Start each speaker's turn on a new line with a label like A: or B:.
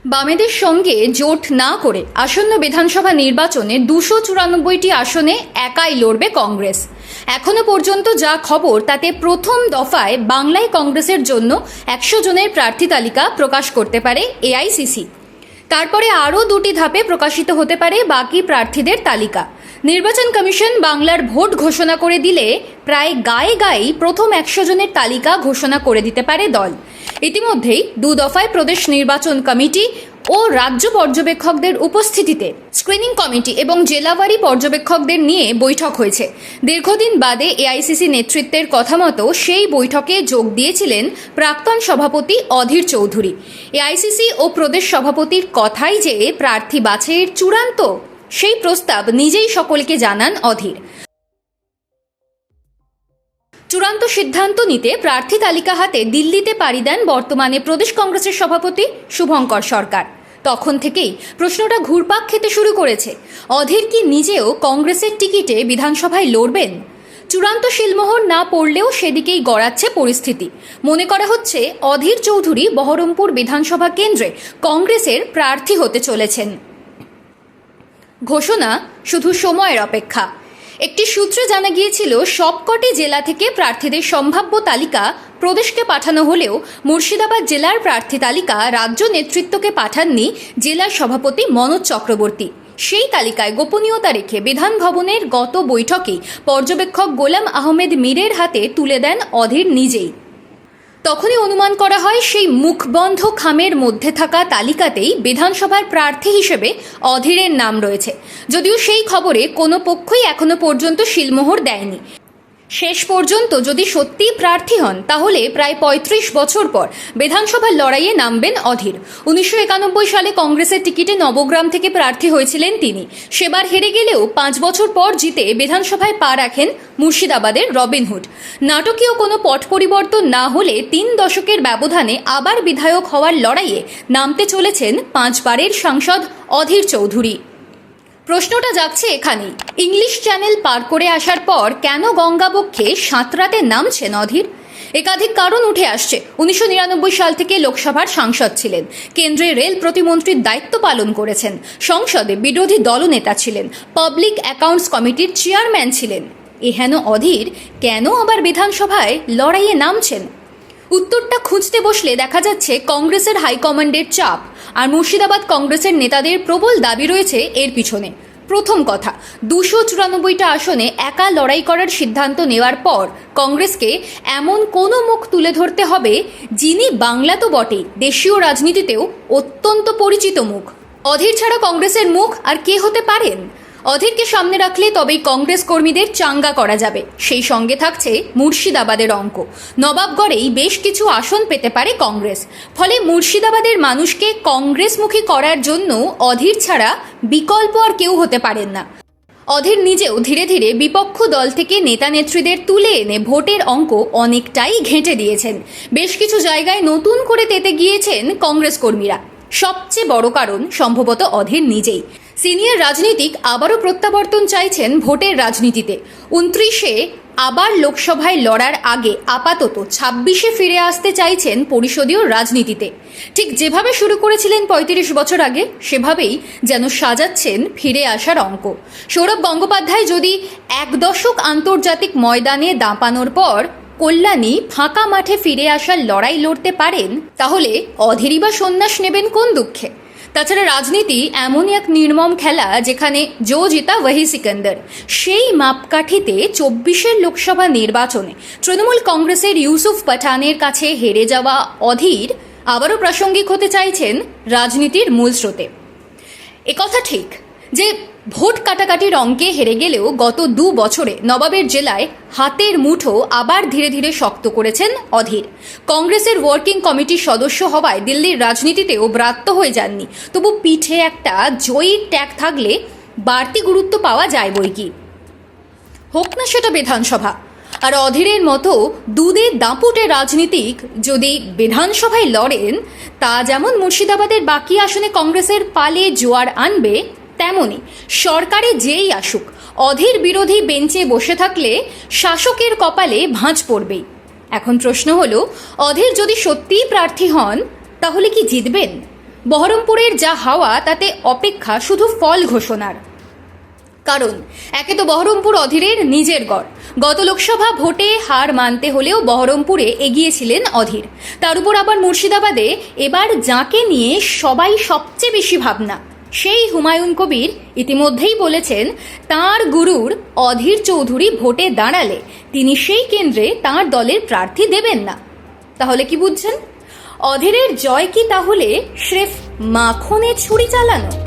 A: বামেদের সঙ্গে জোট না করে আসন্ন বিধানসভা নির্বাচনে 294টি আসনে একাই লড়বে কংগ্রেস। এখনো পর্যন্ত যা খবর তাতে প্রথম দফায় বাংলায় কংগ্রেসের জন্য 100 জনের প্রার্থী তালিকা প্রকাশ করতে পারে এআইসিসি। তারপরে আরও 2টি ধাপে প্রকাশিত হতে পারে বাকি প্রার্থীদের তালিকা। নির্বাচন কমিশন বাংলার ভোট ঘোষণা করে দিলে প্রায় গায়ে গায়েই প্রথম 100 জনের তালিকা ঘোষণা করে দিতে পারে দল। ইতিমধ্যেই 2 দফায় প্রদেশ নির্বাচন কমিটি ও রাজ্য পর্যবেক্ষকদের উপস্থিতিতে স্ক্রিনিং কমিটি এবং জেলাওয়ারি পর্যবেক্ষকদের নিয়ে বৈঠক হয়েছে। দীর্ঘদিন বাদে এআইসিসি নেতৃত্বের কথা মতো সেই বৈঠকে যোগ দিয়েছিলেন প্রাক্তন সভাপতি অধীর চৌধুরী। এআইসিসি ও প্রদেশ সভাপতির কথাই যে প্রার্থী বাছাইয়ের চূড়ান্ত, সেই প্রস্তাব নিজেই সকলকে জানান অধীর। চূড়ান্ত সিদ্ধান্ত নিতে প্রার্থী তালিকা হাতে দিল্লিতে পাড়ি দেন বর্তমানে প্রদেশ কংগ্রেসের সভাপতি শুভঙ্কর সরকার। তখন থেকেই প্রশ্নটা ঘুরপাক খেতে শুরু করেছে, অধীর কি নিজেও কংগ্রেসের টিকিটে বিধানসভায় লড়বেন? চূড়ান্ত শিলমোহর না পড়লেও সেদিকেই গড়াচ্ছে পরিস্থিতি। মনে করা হচ্ছে অধীর চৌধুরী বহরমপুর বিধানসভা কেন্দ্রে কংগ্রেসের প্রার্থী হতে চলেছেন। ঘোষণা শুধু সময়ের অপেক্ষা। একটি সূত্রে জানা গিয়েছিল সবকটি জেলা থেকে প্রার্থীদের সম্ভাব্য তালিকা প্রদেশকে পাঠানো হলেও মুর্শিদাবাদ জেলার প্রার্থী তালিকা রাজ্য নেতৃত্বকে পাঠাননি জেলার সভাপতি মনোজ চক্রবর্তী। সেই তালিকায় গোপনীয়তা রেখে বিধান ভবনের গত বৈঠকে পর্যবেক্ষক গোলাম আহমেদ মীরের হাতে তুলে দেন অধীর নিজেই। তখনই অনুমান করা হয় সেই মুখবন্ধ খামের মধ্যে থাকা তালিকাতেই বিধানসভার প্রার্থী হিসেবে অধীরের নাম রয়েছে, যদিও সেই খবরে কোনো পক্ষই এখনো পর্যন্ত শিলমোহর দেয়নি। শেষ পর্যন্ত যদি সত্যিই প্রার্থী হন তাহলে প্রায় 35 বছর পর বিধানসভার লড়াইয়ে নামবেন অধীর। 1991 সালে কংগ্রেসের টিকিটে নবগ্রাম থেকে প্রার্থী হয়েছিলেন তিনি। সেবার হেরে গেলেও 5 বছর পর জিতে বিধানসভায় পা রাখেন মুর্শিদাবাদের রবিনহুড। নাটকীয় কোনো পট পরিবর্তন না হলে 3 দশকের ব্যবধানে আবার বিধায়ক হওয়ার লড়াইয়ে নামতে চলেছেন 5 বারের সাংসদ অধীর চৌধুরী। প্রশ্নটা যাচ্ছে এখানেই, ইংলিশ চ্যানেল পার করে আসার পর কেন গঙ্গাবক্ষে সাঁতরাতে নামছেন অধীর? একাধিক কারণ উঠে আসছে। 1999 সাল থেকে লোকসভার সাংসদ ছিলেন, কেন্দ্রে রেল প্রতিমন্ত্রীর দায়িত্ব পালন করেছেন, সংসদে বিরোধী দলনেতা ছিলেন, পাবলিক অ্যাকাউন্টস কমিটির চেয়ারম্যান ছিলেন। এহেন অধীর কেন আবার বিধানসভায় লড়াইয়ে নামছেন? উত্তরটা খুঁজতে বসলে দেখা যাচ্ছে কংগ্রেসের হাইকমান্ডের চাপ আর মুর্শিদাবাদ কংগ্রেসের নেতাদের প্রবল দাবি রয়েছে এর পিছনে। প্রথম কথা, 294টা আসনে একা লড়াই করার সিদ্ধান্ত নেওয়ার পর কংগ্রেসকে এমন কোনো মুখ তুলে ধরতে হবে যিনি বাংলা তো বটেই, দেশীয় রাজনীতিতেও অত্যন্ত পরিচিত মুখ। অধীর ছাড়া কংগ্রেসের মুখ আর কে হতে পারেন? অধীরকে সামনে রাখলে তবেই কংগ্রেস কর্মীদের চাঙ্গা করা যাবে। সেই সঙ্গে থাকছে মুর্শিদাবাদের অঙ্ক। নবাবগড়েই বেশ কিছু আসন পেতে পারে কংগ্রেস। ফলে মুর্শিদাবাদের মানুষকে কংগ্রেসমুখী করার জন্য অধীর ছাড়া বিকল্প আর কেউ হতে পারেন না। অধীর নিজেও ধীরে ধীরে বিপক্ষ দল থেকে নেতা নেত্রীদের তুলে এনে ভোটের অঙ্ক অনেকটাই ঘেঁটে দিয়েছেন। বেশ কিছু জায়গায় নতুন করে তেতে গিয়েছেন কংগ্রেস কর্মীরা। সবচেয়ে বড় কারণ সম্ভবত অধীর নিজেই। সিনিয়র রাজনীতিক আবারও প্রত্যাবর্তন চাইছেন ভোটের রাজনীতিতে। 29-এ আবার লোকসভায় লড়ার আগে আপাতত 26-এ ফিরে আসতে চাইছেন পরিষদীয় রাজনীতিতে। ঠিক যেভাবে শুরু করেছিলেন 35 বছর আগে, সেভাবেই যেন সাজাচ্ছেন ফিরে আসার অঙ্ক। সৌরভ গঙ্গোপাধ্যায় যদি 1 দশক আন্তর্জাতিক ময়দানে দাপানোর পর কল্যাণী ফাঁকা মাঠে ফিরে আসার লড়াই লড়তে পারেন, তাহলে অধীরই বা সন্ন্যাস নেবেন কোন দুঃখে? তাছাড়া রাজনীতি এমনই এক নির্মম খেলা যেখানে জো জিতা ওয়াহি সিকান্দার। সেই মাপকাঠিতে 24-এর লোকসভা নির্বাচনে তৃণমূল কংগ্রেসের ইউসুফ পাঠানের কাছে হেরে যাওয়া অধীর আবারও প্রাসঙ্গিক হতে চাইছেন রাজনীতির মূল স্রোতে। একথা ঠিক যে ভোট কাটাকাটির অঙ্কে হেরে গেলেও গত 2 বছরে নবাবের জেলায় হাতের মুঠো আবার ধীরে ধীরে শক্ত করেছেন অধীর। কংগ্রেসের ওয়ার্কিং কমিটির সদস্য হওয়ায় দিল্লির রাজনীতিতেও ব্রাত্য হয়ে যাননি। তবু পিঠে একটা জয়ীর ট্যাগ থাকলে বাড়তি গুরুত্ব পাওয়া যায় বইকি, হোক না সেটা বিধানসভা। আর অধীরের মতো দুধে দাপুটে রাজনীতিক যদি বিধানসভায় লড়েন, তা যেমন মুর্শিদাবাদের বাকি আসনে কংগ্রেসের পালে জোয়ার আনবে, তেমনি সরকারে যেই আসুক অধীর বিরোধী বেঞ্চে বসে থাকলে শাসকের কপালে ভাঁজ পড়বেই। এখন প্রশ্ন হলো, অধীর যদি সত্যিই প্রার্থী হন তাহলে কি জিতবেন? বহরমপুরের যা হাওয়া তাতে অপেক্ষা শুধু ফল ঘোষণার। কারণ একে তো বহরমপুর অধীরের নিজের গড়, গত লোকসভা ভোটে হার মানতে হলেও বহরমপুরে এগিয়েছিলেন অধীর। তার উপর আবার মুর্শিদাবাদে এবার যাকে নিয়ে সবাই সবচেয়ে বেশি ভাবনা, সেই হুমায়ুন কবির ইতিমধ্যেই বলেছেন তাঁর গুরুর অধীর চৌধুরী ভোটে দাঁড়ালে তিনি সেই কেন্দ্রে তাঁর দলের প্রার্থী দেবেন না। তাহলে কি বুঝছেন? অধীরের জয় কি তাহলে স্রেফ মাখনে ছুরি চালানো?